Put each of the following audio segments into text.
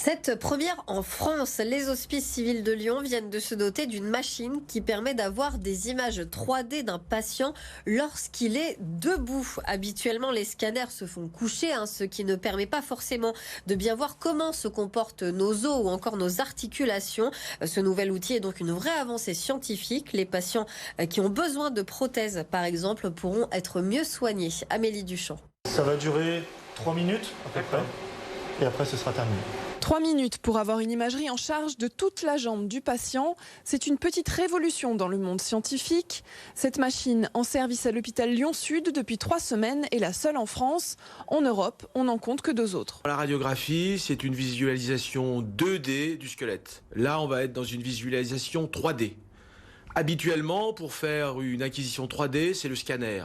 Cette première en France, les hospices civils de Lyon viennent de se doter d'une machine qui permet d'avoir des images 3D d'un patient lorsqu'il est debout. Habituellement, les scanners se font coucher, ce qui ne permet pas forcément de bien voir comment se comportent nos os ou encore nos articulations. Ce nouvel outil est donc une vraie avancée scientifique. Les patients qui ont besoin de prothèses, par exemple, pourront être mieux soignés. Amélie Duchamp. Ça va durer 3 minutes à peu près et après ce sera terminé. 3 minutes pour avoir une imagerie en charge de toute la jambe du patient. C'est une petite révolution dans le monde scientifique. Cette machine en service à l'hôpital Lyon-Sud depuis 3 semaines est la seule en France. En Europe, on n'en compte que 2 autres. La radiographie, c'est une visualisation 2D du squelette. Là, on va être dans une visualisation 3D. Habituellement, pour faire une acquisition 3D, c'est le scanner.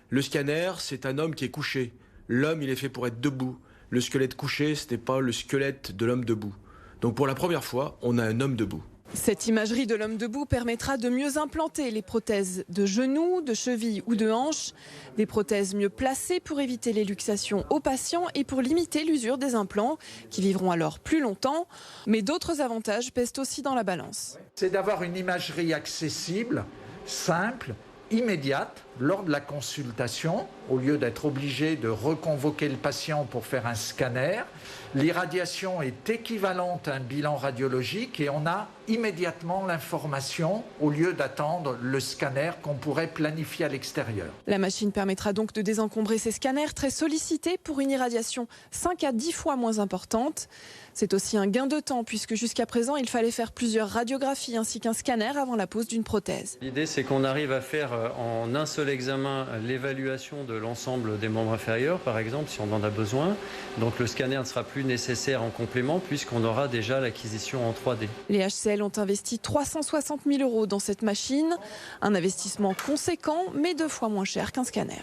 Le scanner, c'est un homme qui est couché. L'homme, il est fait pour être debout. Le squelette couché, ce n'est pas le squelette de l'homme debout. Donc pour la première fois, on a un homme debout. Cette imagerie de l'homme debout permettra de mieux implanter les prothèses de genoux, de cheville ou de hanche. Des prothèses mieux placées pour éviter les luxations aux patients et pour limiter l'usure des implants, qui vivront alors plus longtemps. Mais d'autres avantages pèsent aussi dans la balance. C'est d'avoir une imagerie accessible, simple, immédiate lors de la consultation, au lieu d'être obligé de reconvoquer le patient pour faire un scanner. L'irradiation est équivalente à un bilan radiologique et on a immédiatement l'information au lieu d'attendre le scanner qu'on pourrait planifier à l'extérieur. La machine permettra donc de désencombrer ces scanners très sollicités pour une irradiation 5 à 10 fois moins importante. C'est aussi un gain de temps puisque jusqu'à présent, il fallait faire plusieurs radiographies ainsi qu'un scanner avant la pose d'une prothèse. L'idée, c'est qu'on arrive à faire en un seul examen l'évaluation de l'ensemble des membres inférieurs, par exemple, si on en a besoin. Donc le scanner ne sera plus nécessaire en complément puisqu'on aura déjà l'acquisition en 3D. Les HCL ont investi 360 000 € dans cette machine. Un investissement conséquent, mais 2 fois moins cher qu'un scanner.